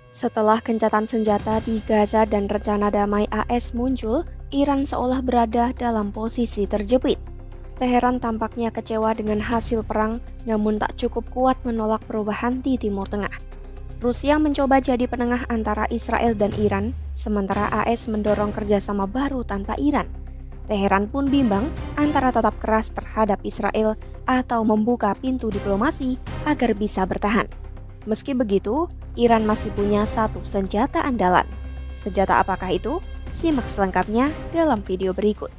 Setelah gencatan senjata di Gaza dan rencana damai AS muncul, Iran seolah berada dalam posisi terjepit. Teheran tampaknya kecewa dengan hasil perang, namun tak cukup kuat menolak perubahan di Timur Tengah. Rusia mencoba jadi penengah antara Israel dan Iran, sementara AS mendorong kerjasama baru tanpa Iran. Teheran pun bimbang antara tetap keras terhadap Israel atau membuka pintu diplomasi agar bisa bertahan. Meski begitu, Iran masih punya satu senjata andalan. Senjata apakah itu? Simak selengkapnya dalam video berikut.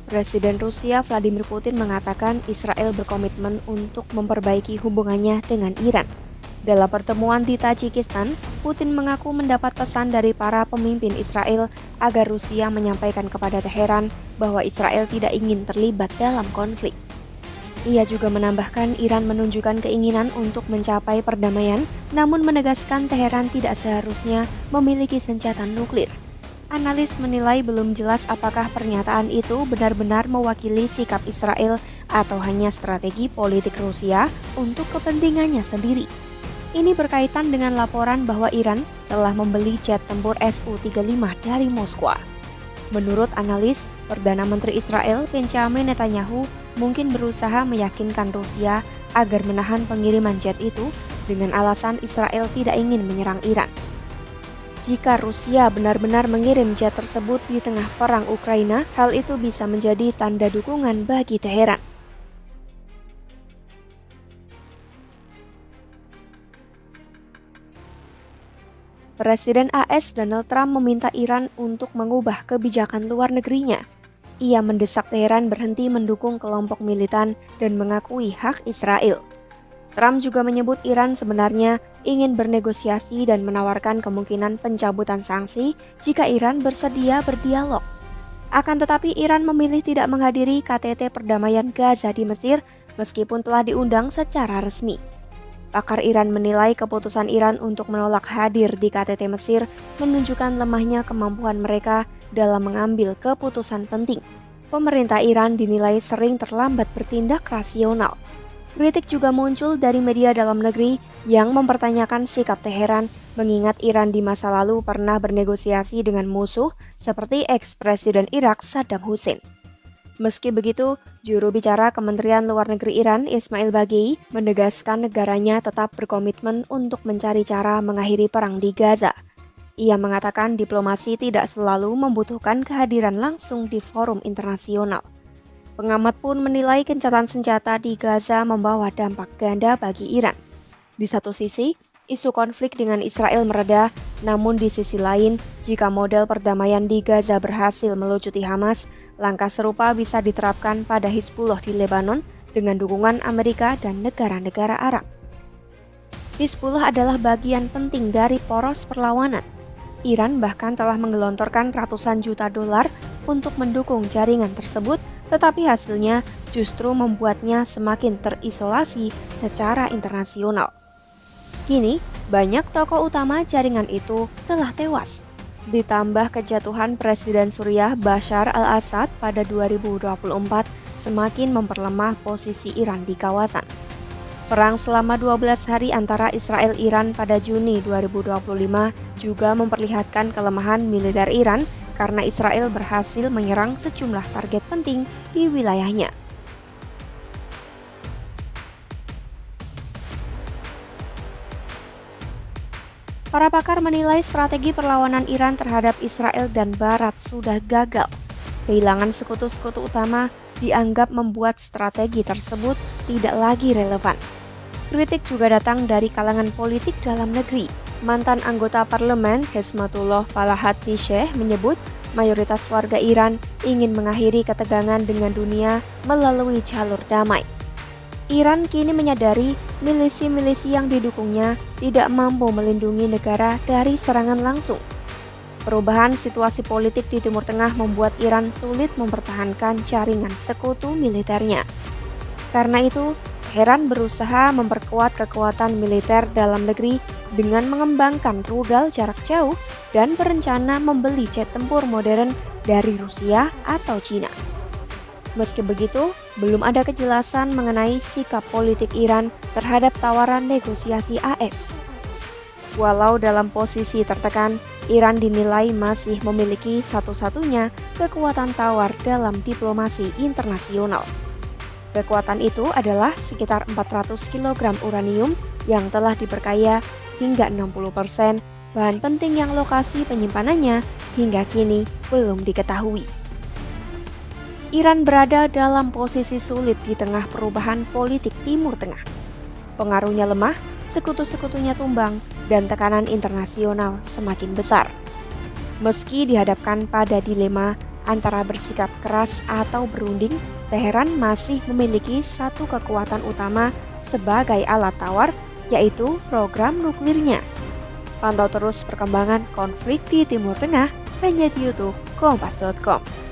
Presiden Rusia Vladimir Putin mengatakan Israel berkomitmen untuk memperbaiki hubungannya dengan Iran. Dalam pertemuan di Tajikistan, Putin mengaku mendapat pesan dari para pemimpin Israel agar Rusia menyampaikan kepada Teheran bahwa Israel tidak ingin terlibat dalam konflik. Ia juga menambahkan Iran menunjukkan keinginan untuk mencapai perdamaian, namun menegaskan Teheran tidak seharusnya memiliki senjata nuklir. Analis menilai belum jelas apakah pernyataan itu benar-benar mewakili sikap Israel atau hanya strategi politik Rusia untuk kepentingannya sendiri. Ini berkaitan dengan laporan bahwa Iran telah membeli jet tempur Su-35 dari Moskwa. Menurut analis, Perdana Menteri Israel Benjamin Netanyahu mungkin berusaha meyakinkan Rusia agar menahan pengiriman jet itu dengan alasan Israel tidak ingin menyerang Iran. Jika Rusia benar-benar mengirim jet tersebut di tengah perang Ukraina, hal itu bisa menjadi tanda dukungan bagi Teheran. Presiden AS Donald Trump meminta Iran untuk mengubah kebijakan luar negerinya. Ia mendesak Teheran berhenti mendukung kelompok militan dan mengakui hak Israel. Trump juga menyebut Iran sebenarnya ingin bernegosiasi dan menawarkan kemungkinan pencabutan sanksi jika Iran bersedia berdialog. Akan tetapi Iran memilih tidak menghadiri KTT perdamaian Gaza di Mesir meskipun telah diundang secara resmi. Pakar Iran menilai keputusan Iran untuk menolak hadir di KTT Mesir menunjukkan lemahnya kemampuan mereka dalam mengambil keputusan penting. Pemerintah Iran dinilai sering terlambat bertindak rasional. Kritik juga muncul dari media dalam negeri yang mempertanyakan sikap Teheran mengingat Iran di masa lalu pernah bernegosiasi dengan musuh seperti ex-presiden Irak Saddam Hussein. Meski begitu, juru bicara Kementerian Luar Negeri Iran Ismail Baghei menegaskan negaranya tetap berkomitmen untuk mencari cara mengakhiri perang di Gaza. Ia mengatakan diplomasi tidak selalu membutuhkan kehadiran langsung di forum internasional. Pengamat pun menilai gencatan senjata di Gaza membawa dampak ganda bagi Iran. Di satu sisi, isu konflik dengan Israel mereda, namun di sisi lain, jika model perdamaian di Gaza berhasil melucuti Hamas, langkah serupa bisa diterapkan pada Hizbullah di Lebanon dengan dukungan Amerika dan negara-negara Arab. Hizbullah adalah bagian penting dari poros perlawanan. Iran bahkan telah menggelontorkan ratusan juta dolar untuk mendukung jaringan tersebut, tetapi hasilnya justru membuatnya semakin terisolasi secara internasional. Kini, banyak tokoh utama jaringan itu telah tewas. Ditambah kejatuhan Presiden Suriah Bashar al-Assad pada 2024 semakin memperlemah posisi Iran di kawasan. Perang selama 12 hari antara Israel-Iran pada Juni 2025 juga memperlihatkan kelemahan militer Iran karena Israel berhasil menyerang sejumlah target penting di wilayahnya. Para pakar menilai strategi perlawanan Iran terhadap Israel dan Barat sudah gagal. Kehilangan sekutu-sekutu utama dianggap membuat strategi tersebut tidak lagi relevan. Kritik juga datang dari kalangan politik dalam negeri. Mantan anggota parlemen Hesmatullah Falahat Nisheh menyebut mayoritas warga Iran ingin mengakhiri ketegangan dengan dunia melalui jalur damai. Iran kini menyadari milisi-milisi yang didukungnya tidak mampu melindungi negara dari serangan langsung. Perubahan situasi politik di Timur Tengah membuat Iran sulit mempertahankan jaringan sekutu militernya. Karena itu, Teheran berusaha memperkuat kekuatan militer dalam negeri dengan mengembangkan rudal jarak jauh dan berencana membeli jet tempur modern dari Rusia atau Cina. Meski begitu, belum ada kejelasan mengenai sikap politik Iran terhadap tawaran negosiasi AS. Walau dalam posisi tertekan, Iran dinilai masih memiliki satu-satunya kekuatan tawar dalam diplomasi internasional. Kekuatan itu adalah sekitar 400 kg uranium yang telah diperkaya hingga 60%, bahan penting yang lokasi penyimpanannya hingga kini belum diketahui. Iran berada dalam posisi sulit di tengah perubahan politik Timur Tengah. Pengaruhnya lemah, sekutu-sekutunya tumbang, dan tekanan internasional semakin besar. Meski dihadapkan pada dilema antara bersikap keras atau berunding, Teheran masih memiliki satu kekuatan utama sebagai alat tawar, yaitu program nuklirnya. Pantau terus perkembangan konflik di Timur Tengah hanya di YouTube Kompas.com.